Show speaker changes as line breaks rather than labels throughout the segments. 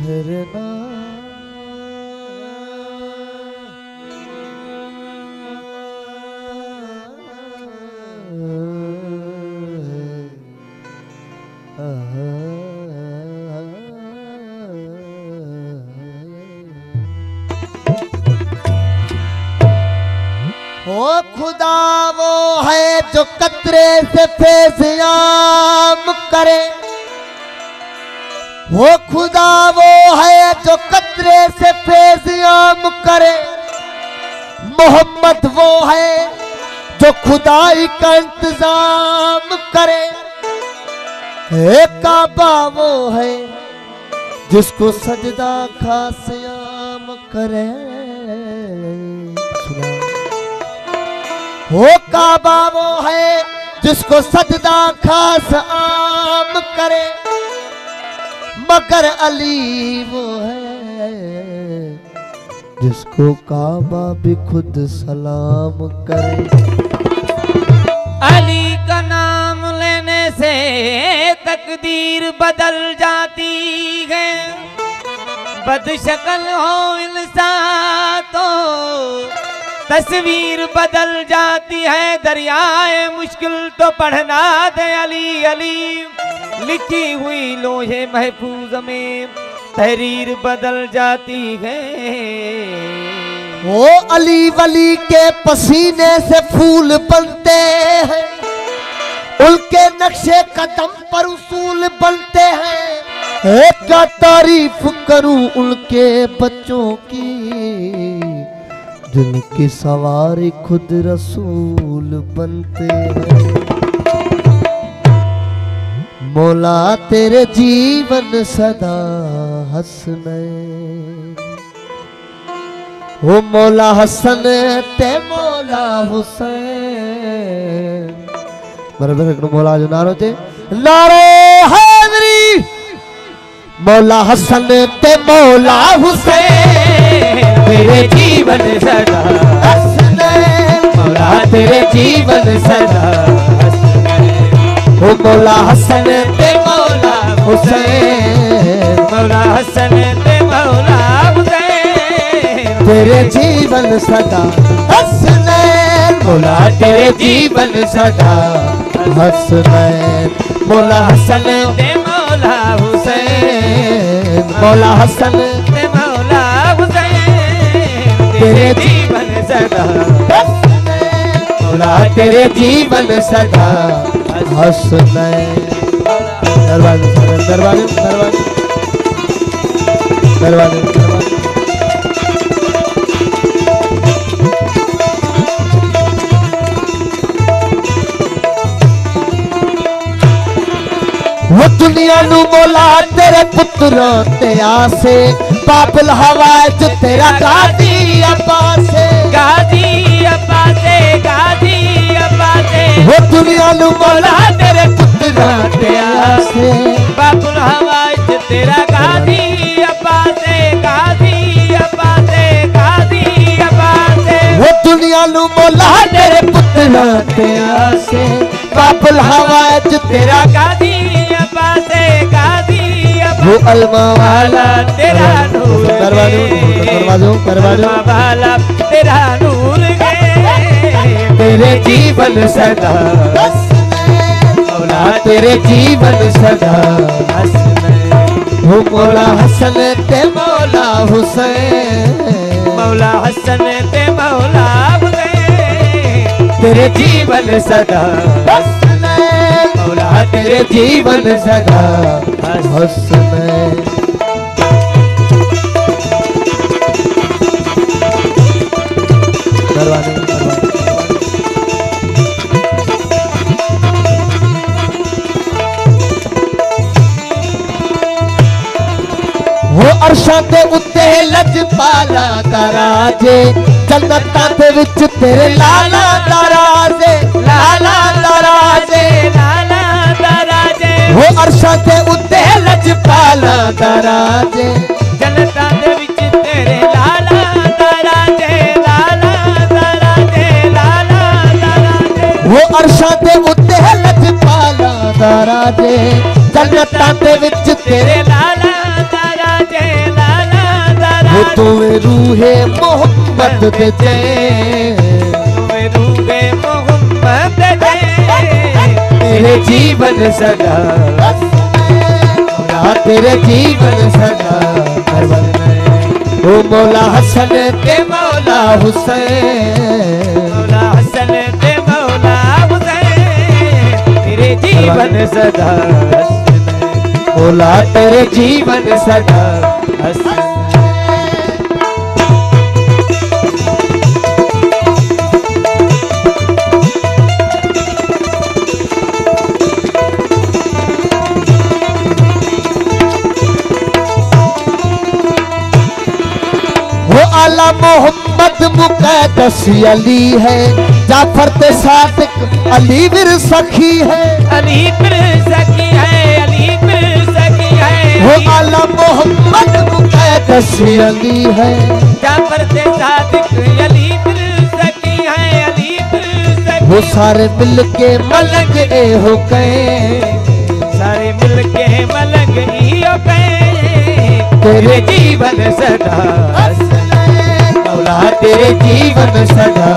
ठहरना ओ खुदा वो है जो कतरे से फैज़याम करे। वो खुदा वो है जो कतरे से फैज़याम करे। मोहम्मद वो है जो खुदाई का इंतजाम करे। काबा वो है जिसको सजदा खासियाम करे। सुना वो काबा वो है जिसको सजदा खास आम करे। मगर अली वो है जिसको काबा भी खुद सलाम करे।
अली का नाम लेने से तकदीर बदल जाती है। बदशक्ल हो इंसान तो तस्वीर बदल जाती है। दरियाए मुश्किल तो पढ़ना दे अली अली। लिखी हुई लोहे महफूज में तहरीर बदल जाती है।
वो अली वली के पसीने से फूल बनते हैं। उनके नक्शे कदम पर उसूल बनते हैं। एक का तारीफ करूं उनके बच्चों की जिनकी सवारी खुद रसूल बनते हैं। मौला तेरे जीवन सदा हसनैन। ओ मौला हसन ते मौला हुसैन। बराबर एक मौला जो नारो थे नारे हैदरी। मौला हसन ते मौला हुसैन
तेरे जीवन सदा
हसनैन।
मौला तेरे जीवन सदा
ओ मौला हसन ते मौला हुसैन।
मौला हसन ते मौला हुसैन
तेरे जीवन सदा हसनैन। मौला तेरे जीवन सदा हसनैन। मौला हसन
ते मौला हुसैन।
मौला हसन
ते मौला हुसैन तेरे जीवन सदा
हसनैन। मौला तेरे जीवन सदा हसनैन। दरवाजे दरवाजे दरवाजे दरवाजे दरवाजे। वो दुनिया नू मौला तेरे पुत्रों ते आसे। बाबुल हवाज तेरा गादी अब्बा से।
गाजी अब्बा से गाजी अब्बा से
वो दुनिया नू मौला तेरे पुत्रों ते आसे।
बाबुल हवाज तेरा गाजी अब्बा से गाजी अब्बा से गाजी अब्बा से।
वो दुनिया नू मौला तेरे पुत्रों ते आसे। बाबुल हवाज तेरा
गाजी अब्बा से गाजी अब्बा
वो अलमा
वाला तेरा नूर
दरवाजो दरवाजो
वाला तेरा नूर
तेरे जीवन सदा हसनैन। मौला तेरे जीवन सदा
हसनैन।
वो मौला हसन ते मौला हुसैन।
मौला हसन ते मौला हुसैन
तेरे जीवन सदा हसनैन। मौला तेरे जीवन सदा हसनैन। दरवाजे वो अरशा ते उत्ते लजपाला दराजे। जन्नतां दे विच तेरे लाला दराजे। लाला दराजे
लाला दराजे
वो अरशा ते उत्ते लजपाला दराजे।
जन्नतां दे विच तेरे लाला दराजे लाला दराजे लाला दराजे।
वो अरशा ते उत्ते लजपाला दराजे। जन्नतां दे विच तेरे
लाला दराजे
वो तुम्हें रूहे मोहम्मद दे दे,
तुम्हें रूहे मोहम्मद दे,
तेरे जीवन सदा मौला, तेरे जीवन सदा ओ मौला हसन के मौला हुसैन,
मौला हसन ते मौला हुसैन, तेरे जीवन सदा
मौला, तेरे जीवन सदा
हसन।
आला मोहम्मद मुक़द्दस अली है, जाफर ते सादिक अली विर सखी है,
अली फिर सखी है, अली फिर सखी है।
वो आला मोहम्मद मुक़द्दस अली है,
जाफर ते सादिक अली फिर सखी है, अली फिर सखी।
वो सारे मिल के मलंग ए हो गए,
सारे मिल के मलंग ही हो गए,
तेरे
जीवन सदा
मौला, तेरे जीवन सदा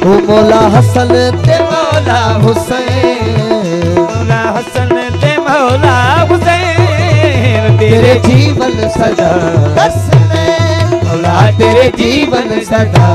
ओ मौला हसन ते मौला हुसैन,
मौला हसन ते मौला हुसैन,
तेरे जीवन सदा मौला, तेरे जीवन सदा